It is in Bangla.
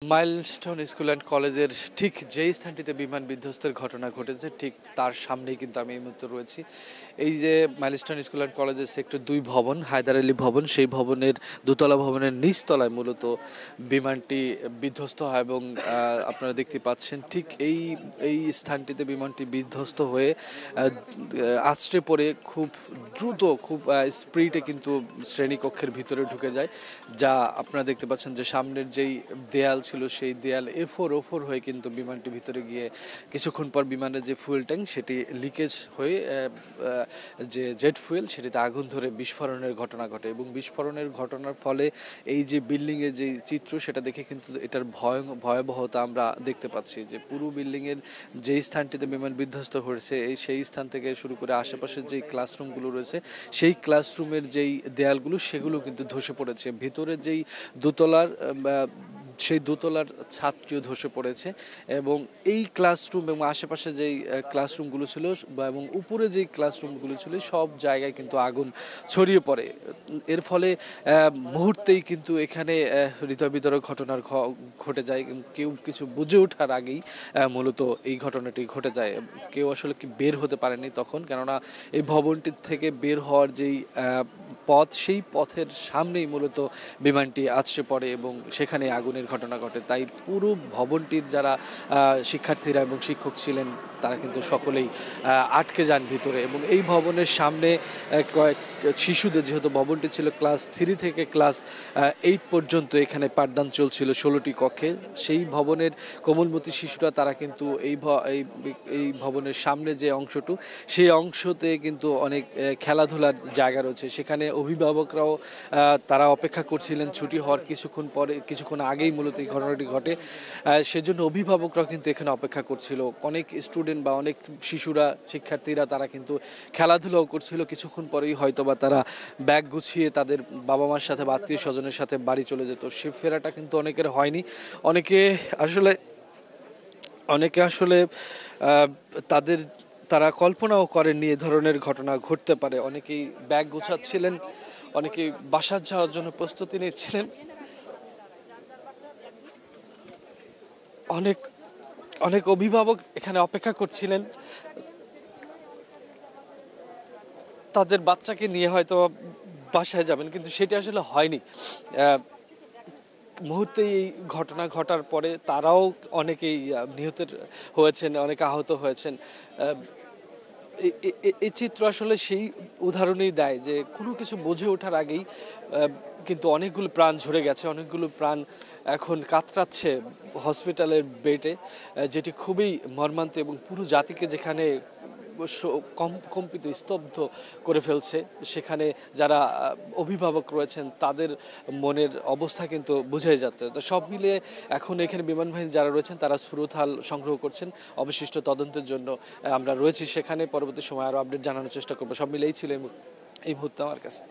মাইলস্টোন স্কুল অ্যান্ড কলেজের ঠিক যেই স্থানটিতে বিমান বিধ্বস্তের ঘটনা ঘটেছে ঠিক তার সামনেই কিন্তু আমি এই মুহূর্তে রয়েছি। এই যে মাইলস্টোন স্কুল অ্যান্ড কলেজের সেক্টর 2 ভবন, হায়দার আলী ভবন, সেই ভবনের দোতলা ভবনের নিচতলায় মূলত বিমানটি বিধ্বস্ত হয় এবং আপনারা দেখতে পাচ্ছেন ঠিক এই এই স্থানটিতে বিমানটি বিধ্বস্ত হয়ে আছড়ে পড়ে খুব দ্রুত খুব স্পিডে কিন্তু শ্রেণীকক্ষের ভিতরে ঢুকে যায়, যা আপনারা দেখতে পাচ্ছেন যে সামনের যেই দেয়াল ছিল সেই দেয়াল এফোর ওফোর হয়ে কিন্তু বিমানটি ভিতরে গিয়ে কিছুক্ষণ পর বিমানের যে ফুয়েল ট্যাঙ্ক সেটি লিকেজ হয়ে যে জেট ফুয়েল সেটিতে আগুন ধরে বিস্ফোরণের ঘটনা ঘটে এবং বিস্ফোরণের ঘটনার ফলে এই যে বিল্ডিংয়ের যে চিত্র সেটা দেখে কিন্তু এটার ভয়াবহতা আমরা দেখতে পাচ্ছি যে পুরো বিল্ডিংয়ের যেই স্থানটিতে বিমান বিধ্বস্ত হয়েছে সেই স্থান থেকে শুরু করে আশেপাশের যেই ক্লাসরুমগুলো রয়েছে সেই ক্লাসরুমের যেই দেয়ালগুলো সেগুলো কিন্তু ধসে পড়েছে। ভিতরে যেই দোতলার সেই দোতলার ছাদটিও ধসে পড়েছে এবং এই ক্লাসরুম এবং আশেপাশে যেই ক্লাসরুমগুলো ছিল এবং উপরে যেই ক্লাসরুমগুলো ছিল সব জায়গায় কিন্তু আগুন ছড়িয়ে পড়ে। এর ফলে মুহূর্তেই কিন্তু এখানে হৃদয় বিদারক ঘটনার ঘটে যায়। কেউ কিছু বুঝে ওঠার আগেই মূলত এই ঘটনাটি ঘটে যায়। কেউ আসলে কি বের হতে পারেনি তখন, কেননা এই ভবনটির থেকে বের হওয়ার যেই পথ সেই পথের সামনেই মূলত বিমানটি আছড়ে পড়ে এবং সেখানে আগুনের ঘটনা ঘটে। তাই পুরো ভবনটির যারা শিক্ষার্থীরা এবং শিক্ষক ছিলেন তারা কিন্তু সকলেই আটকে যান ভিতরে এবং এই ভবনের সামনে কয়েক শিশুদের, যেহেতু ভবনটি ছিল ক্লাস 3 থেকে ক্লাস 8 পর্যন্ত এখানে পাঠদান চলছিল 16টি কক্ষে, সেই ভবনের কোমলমতি শিশুরা তারা কিন্তু এই ভবনের সামনে যে অংশটু সেই অংশতে কিন্তু অনেক খেলাধুলার জায়গা রয়েছে, সেখানে অভিভাবকরাও তারা অপেক্ষা করছিলেন ছুটি হওয়ার কিছুক্ষণ আগেই মূলত এই ঘটনাটি ঘটে। সেজন্য অভিভাবকরাও কিন্তু এখানে অপেক্ষা করছিল। অনেক স্টুডেন্ট বা অনেক শিশুরা শিক্ষার্থীরা তারা কিন্তু খেলাধুলাও করছিল। কিছুক্ষণ পরেই হয়তোবা তারা ব্যাগ গুছিয়ে তাদের বাবা মার সাথে বা আত্মীয় স্বজনের সাথে বাড়ি চলে যেত। সে ফেরাটা কিন্তু অনেকের হয়নি। অনেকে আসলে তাদের তারা কল্পনাও করেননি এ ধরনের ঘটনা ঘটতে পারে। অনেকেই ব্যাগ গোছাচ্ছিলেন, অনেকেই বাসার যাওয়ার জন্য প্রস্তুতি নিচ্ছিলেন, অনেক অনেক অভিভাবক এখানে অপেক্ষা করছিলেন তাদের বাচ্চাকে নিয়ে হয়তো বাসায় যাবেন, কিন্তু সেটা আসলে হয়নি। মুহূর্তে এই ঘটনা ঘটার পরে তারাও অনেকেই নিহতের হয়েছেন, অনেকে আহত হয়েছেন। এই চিত্র আসলে সেই উদাহরণই দেয় যে কোনো কিছু বুঝে ওঠার আগেই কিন্তু অনেকগুলো প্রাণ ঝরে গেছে, অনেকগুলো প্রাণ এখন কাতরাচ্ছে হসপিটালের বেডে, যেটি খুবই মর্মান্তিক এবং পুরো জাতিকে যেখানে কম্পিত স্তব্ধ করে ফেলছে। সেখানে যারা অভিভাবক রয়েছেন তাদের মনের অবস্থা কিন্তু বোঝাই যাচ্ছে। তো সব মিলিয়ে এখন এখানে বিমান বাহিনী যারা রয়েছেন তারা সুরতহাল সংগ্রহ করছেন অবশিষ্ট তদন্তের জন্য। আমরা রয়েছি সেখানে, পরবর্তী সময় আরও আপডেট জানানোর চেষ্টা করবো। সব মিলেই ছিল এই মুহূর্তে আমার কাছে।